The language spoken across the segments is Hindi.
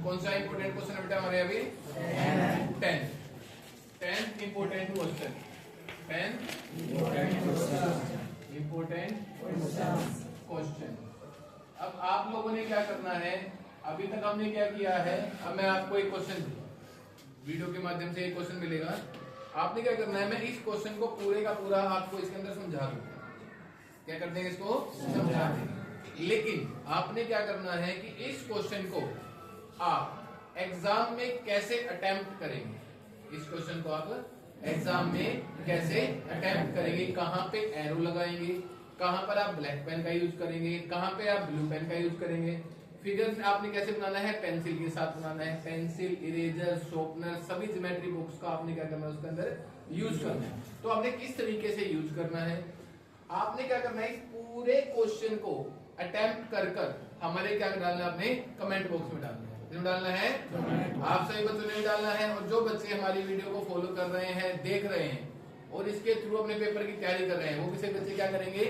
कौन सा इंपोर्टेंट क्वेश्चन है बेटा हमारे अभी? 10th important question. 10th important question. अब आप लोगों ने क्या करना है, अभी तक हमने क्या किया है, अब मैं आपको एक क्वेश्चन, वीडियो के माध्यम से एक क्वेश्चन मिलेगा, आपने क्या करना है, मैं इस क्वेश्चन को पूरे का पूरा आपको इसके अंदर समझा दूंगा। क्या करते हैं, इसको समझा देंगे, लेकिन आपने क्या करना है कि इस क्वेश्चन को आप एग्जाम में कैसे अटेम्प्ट करेंगे, इस क्वेश्चन को आप एग्जाम में कैसे अटेम्प्ट करेंगे, कहां पे एरो लगाएंगे, कहां पर आप ब्लैक पेन का यूज करेंगे, कहां पे आप ब्लू पेन का यूज करेंगे, फिगर आपने कैसे बनाना है, पेंसिल के साथ बनाना है, पेंसिल, इरेजर, शॉर्पनर, सभी ज्योमेट्री बुक्स का आपने क्या करना है उसके अंदर यूज करना है। तो आपने किस तरीके से यूज करना है, आपने क्या करना है, इस पूरे क्वेश्चन को अटेम्प्ट कर हमारे क्या डालना है, अपने कमेंट बॉक्स में डालना है, डालना है, आप सभी बच्चों ने भी डालना है। और जो बच्चे हमारी वीडियो को फॉलो कर रहे हैं, देख रहे हैं और इसके थ्रू अपने पेपर की तैयारी कर रहे हैं, वो किसी बच्चे क्या करेंगे,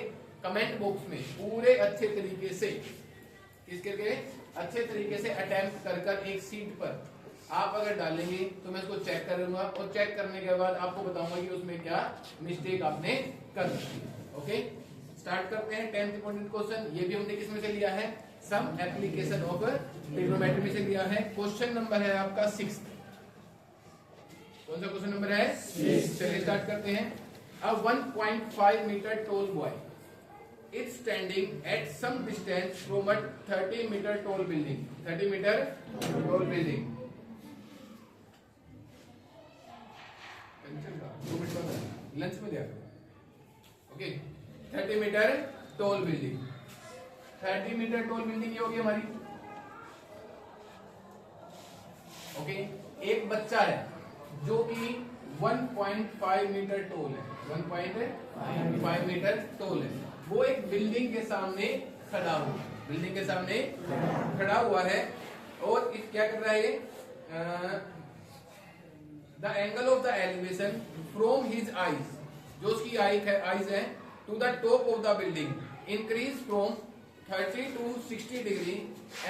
कमेंट बॉक्स में पूरे अच्छे तरीके से इसके अच्छे तरीके से अटेम्प्ट कर एक सीट पर आप अगर डालेंगे तो मैं इसको चेक करूंगा और चेक करने के बाद आपको बताऊंगा कि उसमें क्या मिस्टेक आपने कर दी। ओके, स्टार्ट करते हैं 10th इंपोर्टेंट क्वेश्चन। ये भी हमने किसमें से लिया है, सम एप्लीकेशन ऑफ ट्रिग्नोमेट्री में से लिया है। क्वेश्चन नंबर है आपका 6। कौन सा क्वेश्चन नंबर है, 6। चलिए स्टार्ट करते हैं। A 1.5 metre tall boy is standing at some distance from a 30 metre tall building. 30 metre tall building, 2 minute बाद लंच में दिया। Okay, 30 metre tall building, 30 metre tall building ये होगी हमारी। ओके, एक बच्चा है जो कि 1.5 मीटर टॉल है, 1.5 मीटर टॉल है, वो एक बिल्डिंग के सामने खड़ा हुआ, बिल्डिंग के सामने खड़ा हुआ है और क्या कर रहा है, the angle of the elevation from his eyes, जो उसकी आईज है, to the top of the building increase from 30 to 60 degree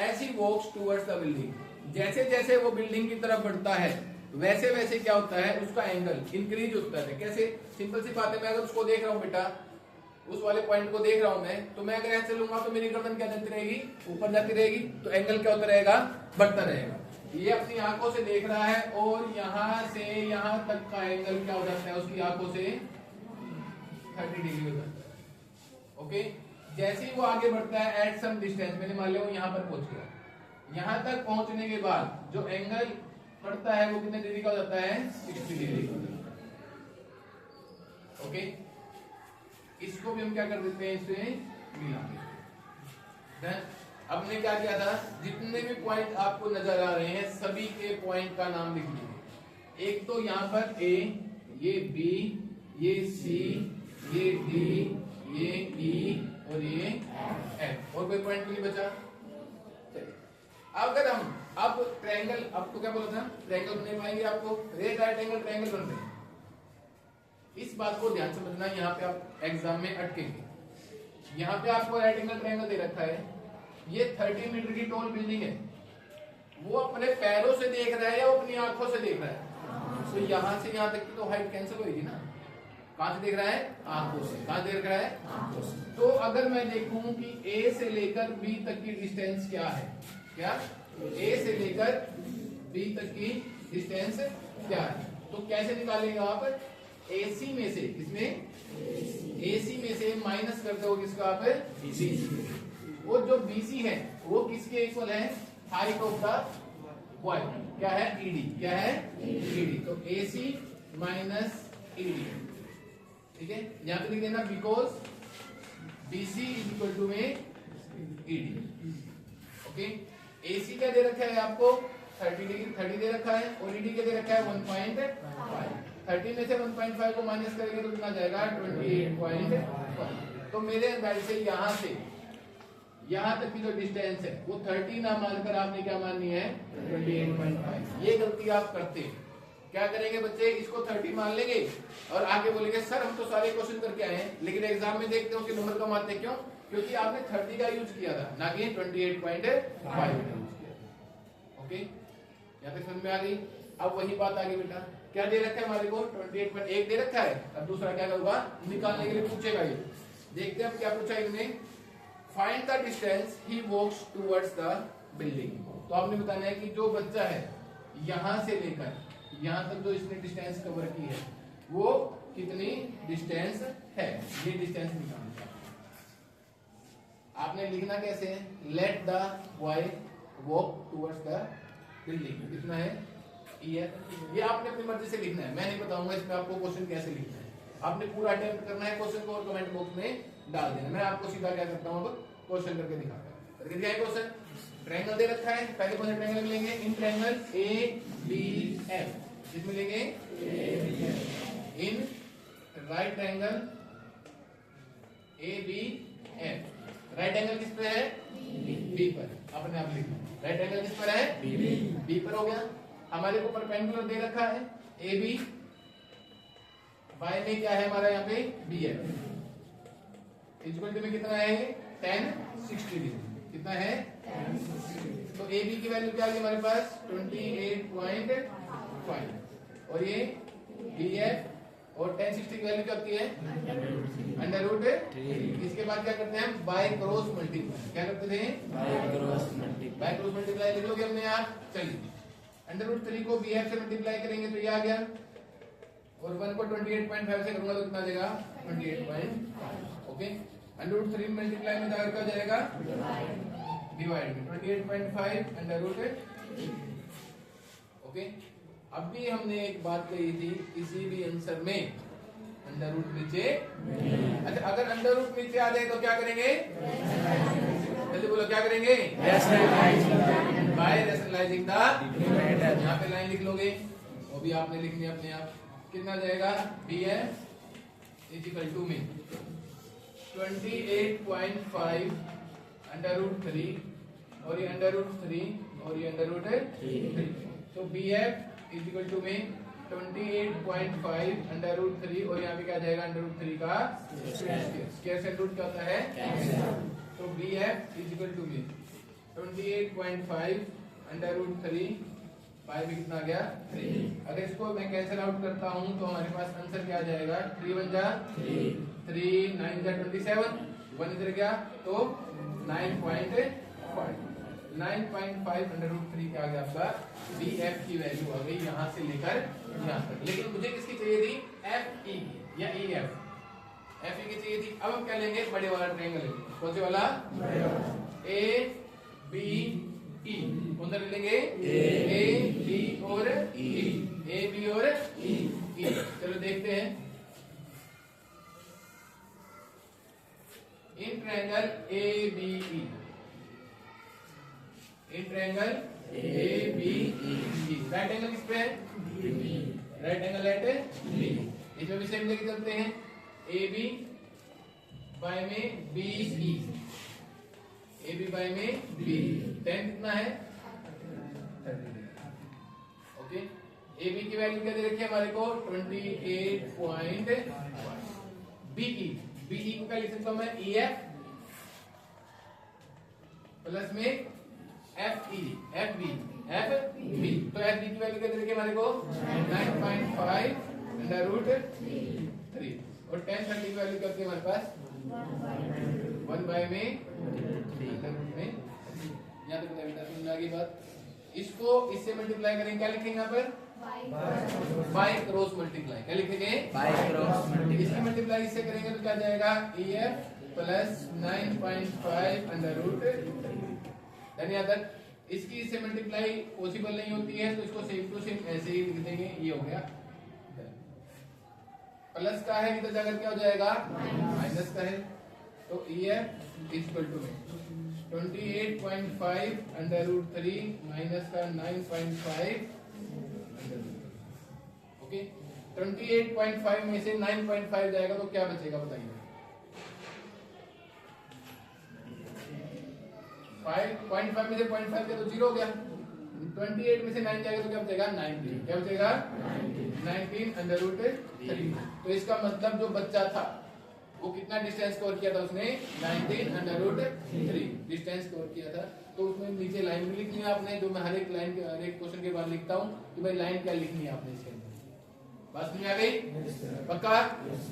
as he walks towards the building. जैसे जैसे वो बिल्डिंग की तरफ बढ़ता है वैसे वैसे क्या होता है, उसका एंगल इंक्रीज होता है। कैसे, सिंपल सी बात है, मैं अगर उसको देख रहा हूँ बेटा, उस वाले पॉइंट को देख रहा हूं मैं, तो मैं अगर ऐसे लूंगा तो मेरी गर्दन क्या जाती रहेगी, ऊपर जाती रहेगी, तो एंगल क्या होता रहेगा, बढ़ता रहेगा। ये अपनी आंखों से देख रहा है और यहां से यहां तक का एंगल क्या हो जाता है, उसकी आंखों से 30 डिग्री हो जाता है। ओके, जैसे ही वो आगे बढ़ता है एट सम डिस्टेंस, मैंने मान लिया वो यहां पर पहुंच गया, यहां तक पहुंचने के बाद जो एंगल बढ़ता है वो कितने डिग्री का हो जाता है, 60 डिग्री का। ओके, इसको भी हम क्या कर देते हैं, इससे मिला दें। अब हमने क्या किया था, जितने भी पॉइंट आपको नजर आ रहे हैं सभी के पॉइंट का नाम लिख लीजिए। एक तो यहाँ पर A, ये B, ये C, ये D, ये E और ये F, और कोई पॉइंट नहीं बचा। अगर हम अब ट्रायंगल, अब तो क्या बोला था, ट्रायंगल बने पाएंगे, आपको रेड राइट एंगल ट्रायंगल बन रहे हैं, इस बात को ध्यान से समझना। यहाँ पे आप एग्जाम में अटकेंगे, यहाँ पे आपको राइट एंगल ट्रायंगल दे रखा है, ये 30 मीटर की टॉल बिल्डिंग है, वो अपने पैरों से देख रहा है या वो अपनी आंखों से देख रहा है, तो यहाँ से यहाँ तक की तो हाइट कैंसिल होगी ना। कहां से देख रहा है, आंखों से। कहां देख रहा है, आंखों से। तो अगर मैं देखूं कि A से लेकर B तक की डिस्टेंस क्या है, क्या A से लेकर B तक की डिस्टेंस क्या है, तो कैसे निकालेंगे आप, AC में से, इसमें AC में से माइनस कर दो किसका, आप BC, वो जो BC है वो किसके इक्वल है, हाइट ऑफ द बॉय, क्या है, ED, क्या है, ED, तो AC माइनस ED, ठीक है। यहां पे लिख देना because BC is equal to में ED। ओके, AC क्या दे रखा है आपको, 30 डिग्री, 30 दे रखा है, और ED क्या दे रखा है, 1.5। 30 में से 1.5 को माइनस करेंगे तो कितना जाएगा, 28.5। तो मेरे अंदाज से यहां तक की जो डिस्टेंस है वो 30 ना मानकर आपने क्या माननी है, 28.5। ये गलती आप करते हैं। क्या करेंगे बच्चे, इसको 30 मान लेंगे और आगे बोलेंगे सर हम तो सारे क्वेश्चन करके आए हैं, लेकिन एग्जाम में देखते हो कि नंबर कम आते हैं, क्यों, क्योंकि आपने 30 का यूज किया था, ना कि 28.5 यूज किया। ओके, यहाँ तक समझ में आ गई। अब वही बात आ गई बेटा, क्या दे रखा है हमारे को 28.1 दे रखा है। अब दूसरा क्या होगा, निकालने के लिए पूछेगा ये। देखते हैं अब क्या पूछा इन्होंने, find the distance he walks towards the building. तो आपने बताना है कि जो बच्चा है यहां से लेकर यहां तक जो इसने डिस्टेंस कवर की है वो कितनी डिस्टेंस है, ये डिस्टेंस निकालना है। आपने लिखना कैसे है, let the boy walk towards the building, कितना है ये आपने अपनी मर्जी से लिखना है, मैं नहीं बताऊंगा इसमें आपको क्वेश्चन कैसे लिखना है। आपने पूरा अटेम्प्ट करना है क्वेश्चन को और कमेंट बॉक्स में डाल देना। मैं आपको सीधा क्या करता हूँ क्वेश्चन करके दिखाता हूँ। करके दिया है क्वेश्चन, ट्रायंगल दे रखा है, पहले कौन सा ट्रायंगल मिलेंगे, in triangle A B F, किस मिलेंगे in right triangle A B F. Right angle किस पे है, बी पर, अपने आप लिखना। राइट एंगल किस पर है, बी पर हो गया। हमारे को परपेंडिकुलर दे रखा है ए बी, बाय में क्या है हमारा यहाँ पे बी एफ, इक्वल टू में कितना है 1060 डिग्री, कितना है 1060। तो ए बी की वैल्यू क्या आ गई हमारे पास 28.5, और ये बी एफ और 1060 की वैल्यू क्या होती है √3। इसके बाद क्या करते हैं, बाय क्रॉस मल्टीप्लाई, क्या करते थे बाय क्रॉस मल्टीप्लाई लिख लोगे हमने यार। चलिए √3 को बी एफ से मल्टीप्लाई करेंगे तो ये आ गया, और 1 को 28.5 से करूंगा तो कितना देगा 28.5। ओके, √3 मल्टीप्लाई में जाकर क्या जाएगा डिवाइड में 28.5 √3। ओके, अब भी हमने एक बात कही थी, किसी भी आंसर में अंडर रूट नीचे, अच्छा अगर अंडर रूट नीचे आ जाए तो क्या करेंगे, जल्दी बोलो क्या करेंगे, बाय रैशनलाइजिंग द, यहाँ पे लाइन लिख लोगे, वो भी आपने लिखनी है अपने आप। कितना जाएगा बी एफ इक्वल टू में 28.5 √3 और ये √3 और ये √3, तो बी एफ इक्वल टू में 28.5 √3 और यहाँ पे क्या जाएगा √3 का स्क्वायर से रूट क्या होता है, तो बी एफ इक्वल टू में 28.5 √3 बाय में कितना आ गया 3। अगर इसको मैं कैंसिल आउट करता हूँ तो हमारे पास आंसर क्या आ जाएगा, 3 1 जा 3 9 जा 27, 1 इधर गया तो 9.5 √3 क्या आ गया आपका बी एफ की वैल्यू आ गई यहाँ से लेकर यहाँ तक। लेकिन मुझे किसकी चाहिए थी, एफ ई या ई एफ ई की चाहिए थी। अब हम क्या लेंगे, बड़े वाला ट्रायंगल, कौन से वाला, ए बी ई, कौन सा ले लेंगे, ए बी और ई, ए बी और ई। चलो देखते हैं, in triangle A B E, in triangle A B E, right angle किस पे है, राइट एंगल एट बी। इसमें भी सेम लेके चलते हैं, ए बी बाय में B E, A B by में बी, 10 कितना है 30। ओके, ए बी की वैल्यू क्या दे रखी है हमारे को 28.5, बीई, बीई को क्या लिख सकता हूं मैं, ई एफ प्लस में F E, F B, F B, तो एफ बी की वैल्यू क्या दे रखी है हमारे को 9.5 √3 और 1030 की वैल्यू क्या होती है हमारे पास 1 बाय में यहाँ तक समझ में आ गई बात। इसको इससे मल्टीप्लाई करेंगे, क्या लिखेंगे यहाँ पर बाय क्रॉस मल्टीप्लाई, क्या लिखेंगे बाय क्रॉस मल्टीप्लाई। इसकी मल्टीप्लाई इससे करेंगे तो क्या जाएगा ई एफ प्लस 9.5 √3। यानी तक इसकी इससे मल्टीप्लाई पॉसिबल नहीं होती है तो इसको सेम टू सेम ऐसे ही लिख देंगे, ये हो गया। प्लस का है इधर जाकर क्या हो जाएगा माइनस का है, तो ई एफ इक्वल टू में 28.5 √3 माइनस का 9.5। ओके, 28.5 में से 9.5 जाएगा तो क्या बचेगा बताइए, 5.5 में से 0.5 गया तो 0 हो गया। 28 में से 9 जाएगा तो क्या बचेगा 19, क्या बचेगा 19 √3। तो इसका मतलब जो बच्चा था वो कितना डिस्टेंस कवर किया था उसने 19 √3 डिस्टेंस कवर किया था। तो उसमें नीचे लाइन भी लिखनी है आपने, जो मैं हर एक लाइन हर एक क्वेश्चन के बाद लिखता हूँ कि भाई लाइन क्या लिखनी है आपने इसके अंदर। बात समझ आ गई? पक्का?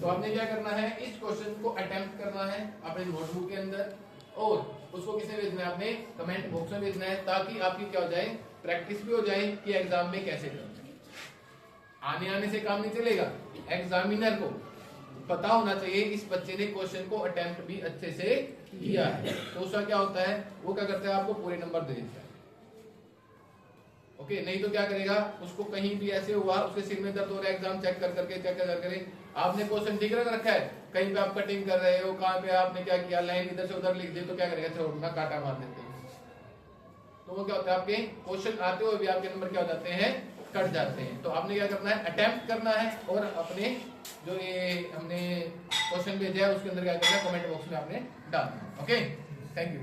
तो आपने क्या करना है, इस क्वेश्चन को अटेम्प्ट करना है अपने नोटबुक के अंदर और उसको किसमें भेजना है, आपने कमेंट बॉक्स में भेजना है, ताकि आपकी क्या हो जाए, प्रैक्टिस भी हो जाए कि एग्जाम में कैसे करना है। आने से काम नहीं चलेगा, एग्जामिनर को पता होना चाहिए इस बच्चे ने क्वेश्चन को अटेम्प्ट भी अच्छे से किया है। तो उसका क्या होता है, वो क्या करता है, आपको पूरे नंबर दे देता है। ओके, नहीं तो क्या करेगा, उसको कहीं भी ऐसे हुआ, उसके सिर में दर्द हो रहा है, एग्जाम चेक कर करके चेक कर करके आपने क्वेश्चन ठीक रखा है, कहीं पे आप कटिंग कर रहे हो, कहाँ पे आपने क्या किया, लाइन इधर से उधर लिख दी, तो क्या करेगा, चलो ना काटा मार देते हैं। तो वो क्या होता है, आपके क्वेश्चन आते हुए भी आपके नंबर क्या हो जाते हैं, कट जाते हैं। तो आपने क्या करना है, अटेम्प्ट करना है और अपने जो ये हमने क्वेश्चन भेजा है उसके अंदर क्या करना है, कमेंट बॉक्स में आपने डालना है। Okay, thank you.